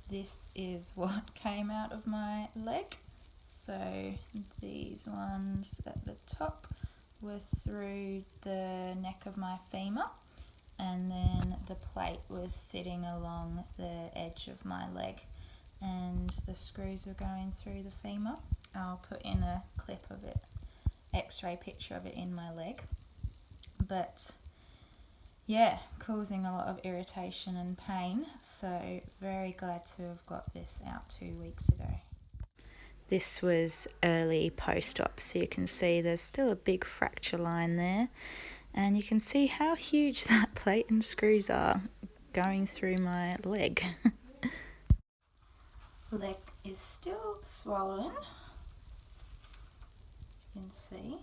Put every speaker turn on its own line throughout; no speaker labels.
this is what came out of my leg. So these ones at the top were through the neck of my femur, and then the plate was sitting along the edge of my leg, and the screws were going through the femur. I'll put in a clip of it, x-ray picture of it in my leg. But yeah, causing a lot of irritation and pain, so very glad to have got this out 2 weeks ago. This was early post-op, so you can see there's still a big fracture line there, and you can see how huge that plate and screws are going through my leg. Leg is still swollen, you can see,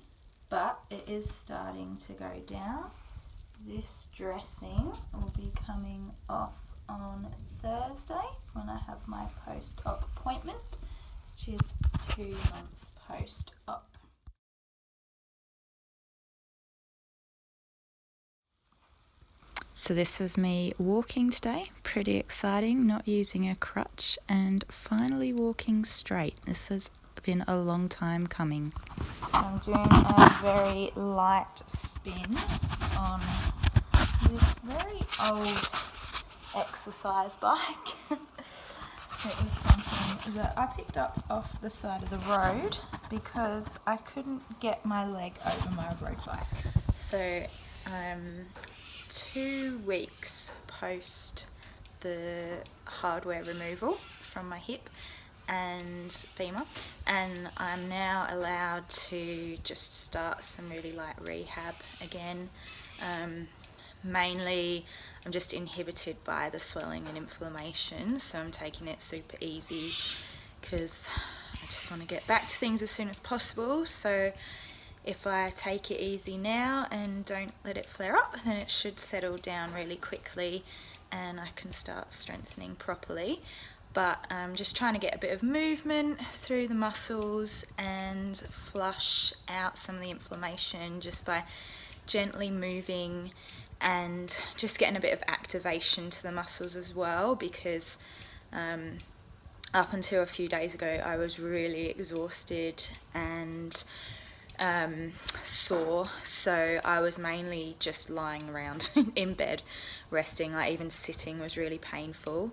but it is starting to go down. This dressing will be coming off on Thursday when I have my post-op appointment, which is 2 months post-op. So this was me walking today, pretty exciting, not using a crutch and finally walking straight. This has been a long time coming. I'm doing a very light spin on this very old exercise bike. It was something that I picked up off the side of the road because I couldn't get my leg over my road bike. So 2 weeks post the hardware removal from my hip and femur, and I'm now allowed to just start some really light rehab again. Mainly I'm just inhibited by the swelling and inflammation, so I'm taking it super easy because I just want to get back to things as soon as possible. So if I take it easy now and don't let it flare up, then it should settle down really quickly and I can start strengthening properly. But I'm just trying to get a bit of movement through the muscles and flush out some of the inflammation just by gently moving and just getting a bit of activation to the muscles as well, because up until a few days ago I was really exhausted and sore, so I was mainly just lying around in bed resting. Like even sitting was really painful.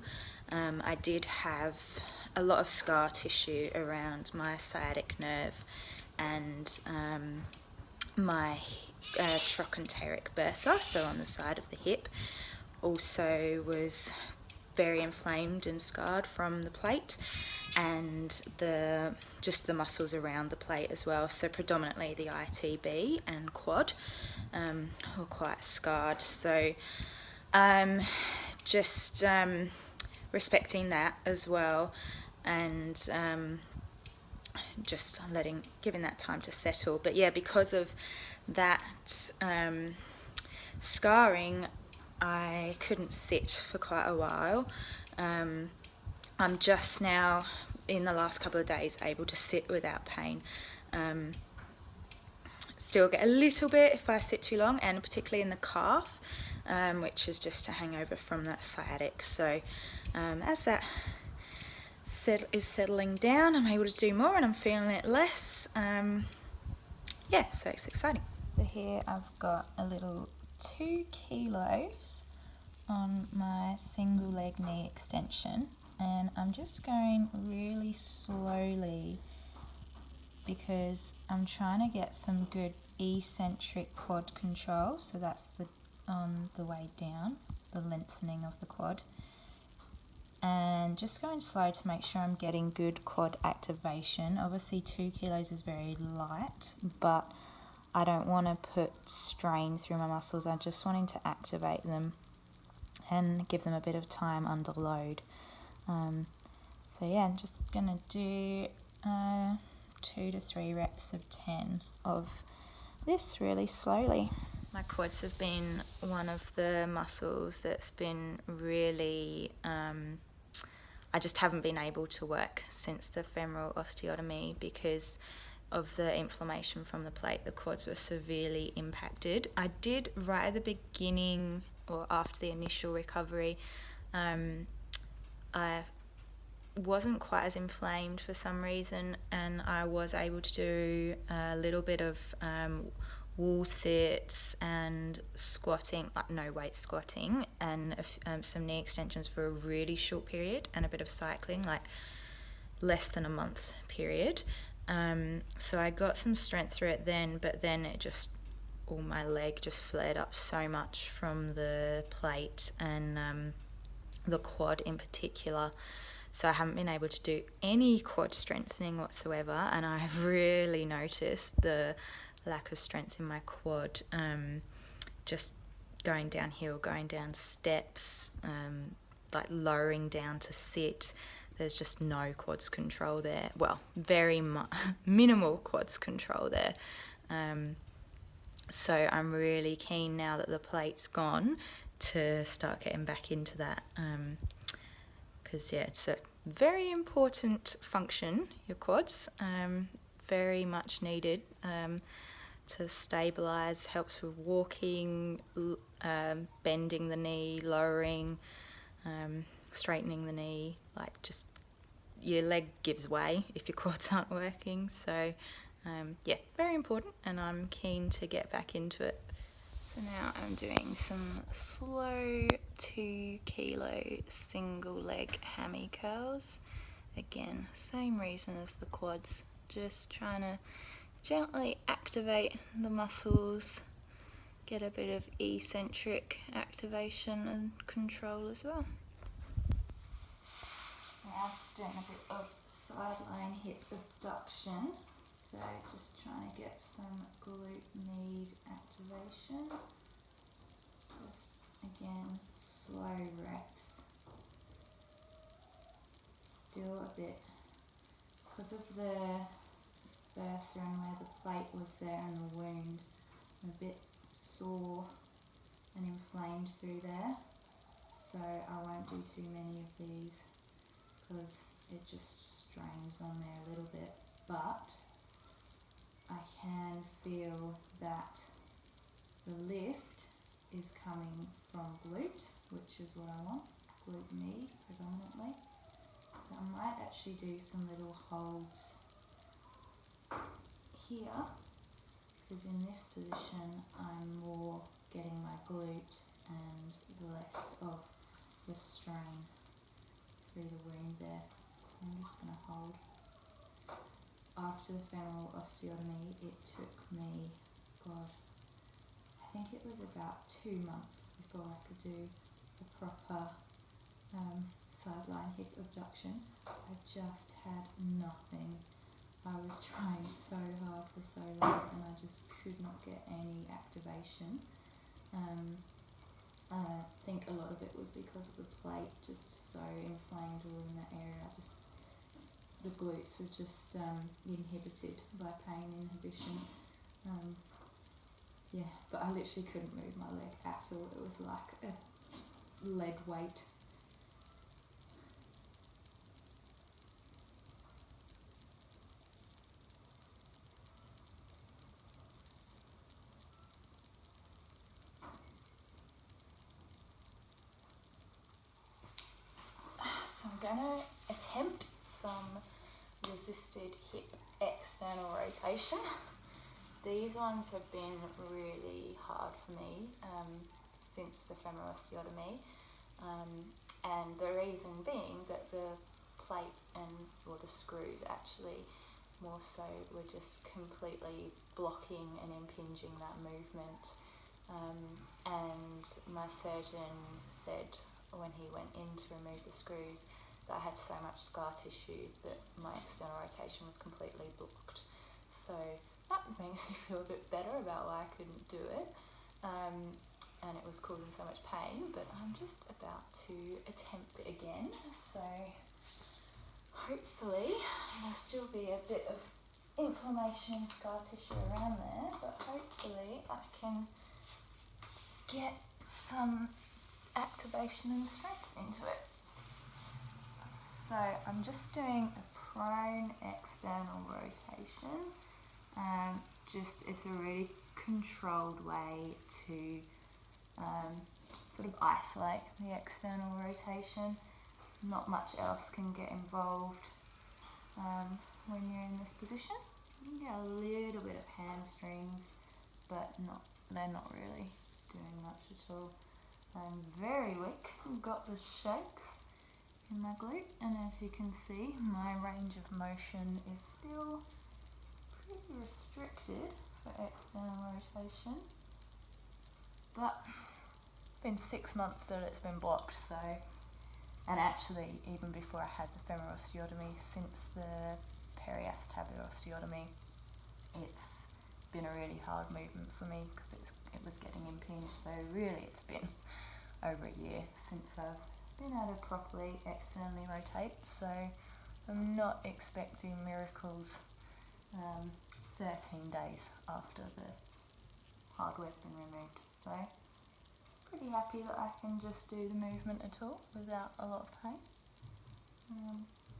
I did have a lot of scar tissue around my sciatic nerve and my trochanteric bursa, so on the side of the hip, also was very inflamed and scarred from the plate, and just the muscles around the plate as well. So predominantly the ITB and quad were quite scarred. So just respecting that as well, and just giving that time to settle. But yeah, because of that scarring, I couldn't sit for quite a while. I'm just now, in the last couple of days, able to sit without pain. Still get a little bit if I sit too long, and particularly in the calf, which is just a hangover from that sciatic. So as that is settling down, I'm able to do more and I'm feeling it less. Yeah, so it's exciting. So here I've got a little 2 kilos on my single leg knee extension, and I'm just going really slowly because I'm trying to get some good eccentric quad control. So that's the way down, the lengthening of the quad, and just going slow to make sure I'm getting good quad activation. Obviously 2 kilos is very light, but I don't want to put strain through my muscles. I'm just wanting to activate them and give them a bit of time under load. So yeah, I'm just going to do 2 to 3 reps of 10 of this really slowly. My quads have been one of the muscles that's been really, I just haven't been able to work since the femoral osteotomy because of the inflammation from the plate. The quads were severely impacted. I did right at the beginning, or after the initial recovery, I wasn't quite as inflamed for some reason, and I was able to do a little bit of wall sits and squatting, like no weight squatting, and some knee extensions for a really short period, and a bit of cycling, like less than a month period. So I got some strength through it then, but then it just, my leg just flared up so much from the plate and the quad in particular. So I haven't been able to do any quad strengthening whatsoever, and I've really noticed the lack of strength in my quad, just going downhill, going down steps, like lowering down to sit. There's just no quads control there. Well, very minimal quads control there. So I'm really keen now that the plate's gone to start getting back into that. Because it's a very important function, your quads, very much needed to stabilise, helps with walking, bending the knee, lowering, straightening the knee, like just your leg gives way if your quads aren't working. So yeah, very important, and I'm keen to get back into it. So now I'm doing some slow 2 kilo single leg hammy curls. Again, same reason as the quads, just trying to gently activate the muscles, get a bit of eccentric activation and control as well. Now just doing a bit of sideline hip abduction. So just trying to get some glute med activation. Just again, slow reps. Still a bit, because of the bursa and where the plate was there and the wound, I'm a bit sore and inflamed through there. So I won't do too many of these because it just strains on there a little bit. But I can feel that the lift is coming from glute, which is what I want, glute med predominantly. So I might actually do some little holds here, because in this position I'm more getting my glute and less of the strain through the wound there. So I'm just going to hold. After the femoral osteotomy, it took me, God, I think it was about 2 months before I could do a proper sideline hip abduction. I just had nothing. I was trying so hard for so long and I just could not get any activation. I think a lot of it was because of the plate just so inflamed all in that area. The glutes were just inhibited by pain inhibition. Yeah, but I literally couldn't move my leg at all. It was like a lead weight. So I'm going to attempt some resisted hip external rotation. These ones have been really hard for me since the femoral osteotomy, and the reason being that the plate or the screws actually more so were just completely blocking and impinging that movement. And my surgeon said when he went in to remove the screws that I had so much scar tissue that my external rotation was completely blocked. So that makes me feel a bit better about why I couldn't do it, and it was causing so much pain, but I'm just about to attempt it again. So hopefully there'll still be a bit of inflammation and scar tissue around there, but hopefully I can get some activation and strength into it. So I'm just doing a prone external rotation. It's a really controlled way to sort of isolate the external rotation. not much else can get involved when you're in this position. You can get a little bit of hamstrings, but they're not really doing much at all. I'm very weak. I've got the shakes in my glute, and as you can see, my range of motion is still pretty restricted for external rotation. But it's been 6 months that it's been blocked, so, and actually even before I had the femoral osteotomy, since the periacetabular osteotomy, it's been a really hard movement for me because it was getting impinged. So really it's been over a year since I've been able to properly externally rotate, so I'm not expecting miracles 13 days after the hardware's been removed. So pretty happy that I can just do the movement at all without a lot of pain.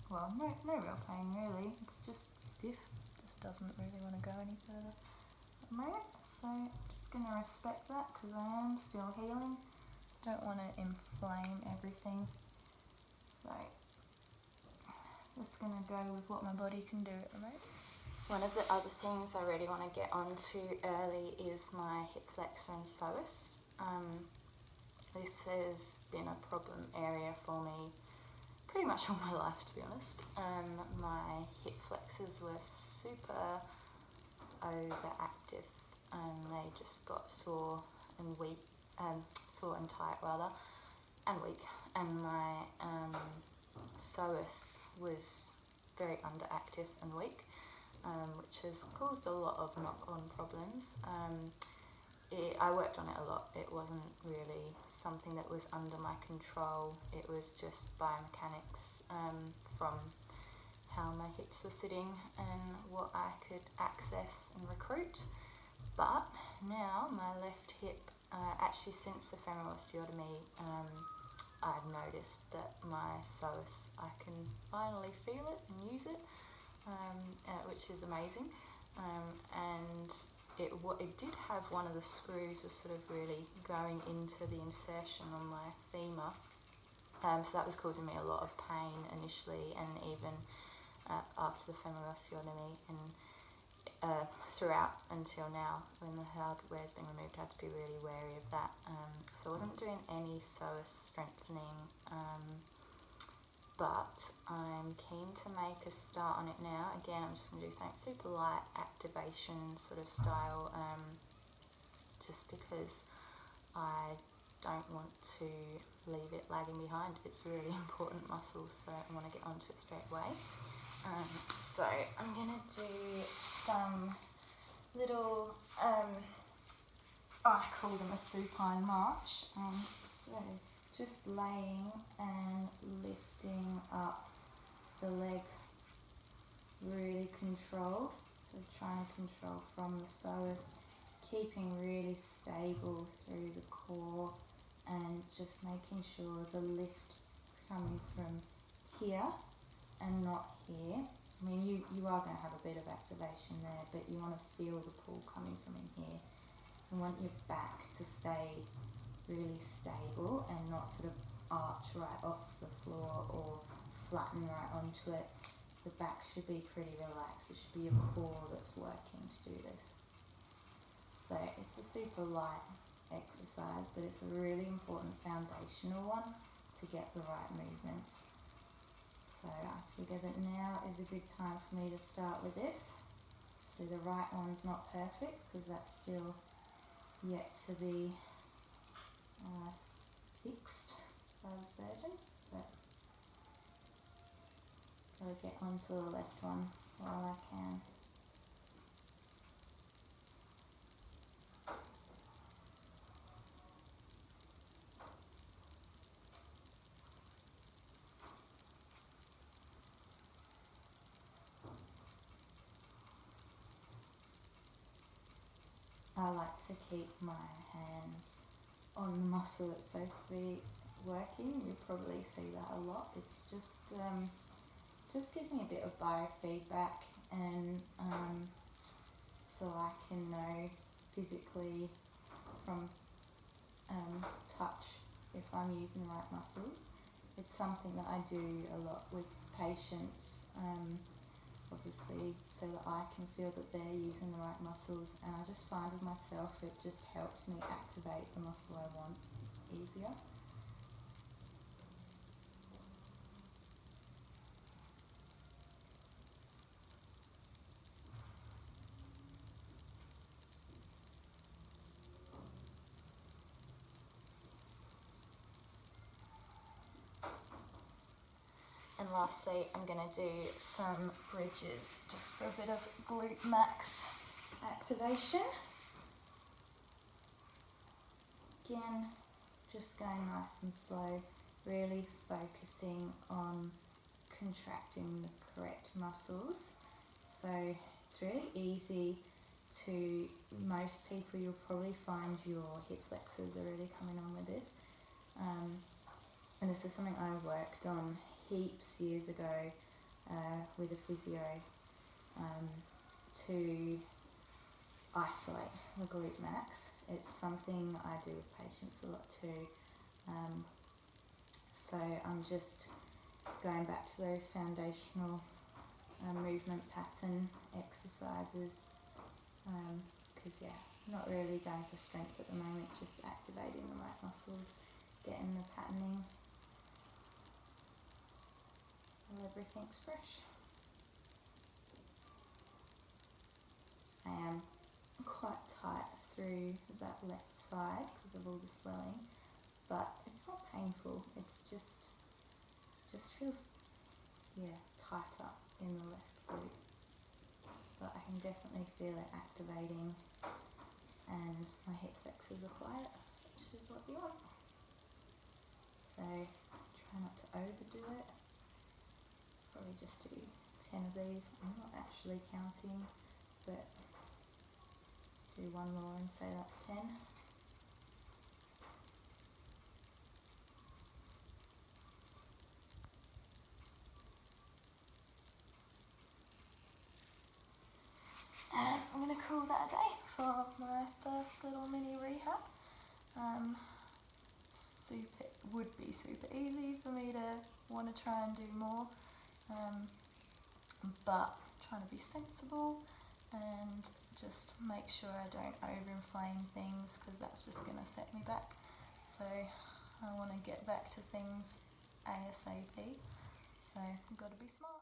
Well, no real pain really, it's just stiff, just doesn't really want to go any further at the moment. So just going to respect that because I am still healing. Don't want to inflame everything, so just going to go with what my body can do at the moment. One of the other things I really want to get onto early is my hip flexor and psoas. This has been a problem area for me pretty much all my life, to be honest. My hip flexors were super overactive and they just got sore and weak, sore and tight rather, and weak, and my psoas was very underactive and weak, which has caused a lot of knock-on problems. I worked on it a lot. It wasn't really something that was under my control. It was just biomechanics from how my hips were sitting and what I could access and recruit. But now my left hip, actually since the femoral osteotomy, I've noticed that my psoas, I can finally feel it and use it, which is amazing. And it did have one of the screws was sort of really going into the insertion on my femur, so that was causing me a lot of pain initially, and even after the femoral osteotomy, and throughout until now when the hardware's been removed. I had to be really wary of that, so I wasn't doing any psoas strengthening, but I'm keen to make a start on it now. Again, I'm just going to do something super light, activation sort of style, just because I don't want to leave it lagging behind. It's really important muscle, so I want to get onto it straight away. So I'm going to do some little, I call them a supine march, so just laying and lifting up the legs, really controlled, so trying to control from the psoas, keeping really stable through the core, and just making sure the lift is coming from here and not here. I mean, you are going to have a bit of activation there, but you want to feel the pull coming from in here. You want your back to stay really stable and not sort of arch right off the floor or flatten right onto it. The back should be pretty relaxed. It should be your core that's working to do this. So it's a super light exercise, but it's a really important foundational one to get the right movements. So I figure that now is a good time for me to start with this. So the right one's not perfect because that's still yet to be fixed by the surgeon, but gotta get onto the left one while I can. I like to keep my hands on the muscle it's supposed to be working. You'll probably see that a lot. It's just gives me a bit of biofeedback, and so I can know physically from touch if I'm using the right muscles. it's something that I do a lot with patients, obviously, so that I can feel that they're using the right muscles, and I just find with myself it just helps me activate the muscle I want easier. And lastly, I'm going to do some bridges just for a bit of glute max activation. Again, just going nice and slow, really focusing on contracting the correct muscles. So it's really easy to, most people you'll probably find your hip flexors are really coming on with this. And this is something I worked on heaps years ago with a physio to isolate the glute max. It's something I do with patients a lot too. So I'm just going back to those foundational movement pattern exercises because not really going for strength at the moment, just activating the right muscles, getting the patterning while everything's fresh. I am quite tight through that left side because of all the swelling, but it's not painful, it's just feels tighter in the left glute, but I can definitely feel it activating, and my hip flexors are quiet, which is what you want. So try not to overdo it. Probably just do 10 of these. I'm not actually counting, but do one more and say that's 10. And I'm going to call that a day for my first little mini rehab. Would be super easy for me to want to try and do more, but trying to be sensible and just make sure I don't overinflame things, because that's just going to set me back. So I want to get back to things ASAP, so I've got to be smart.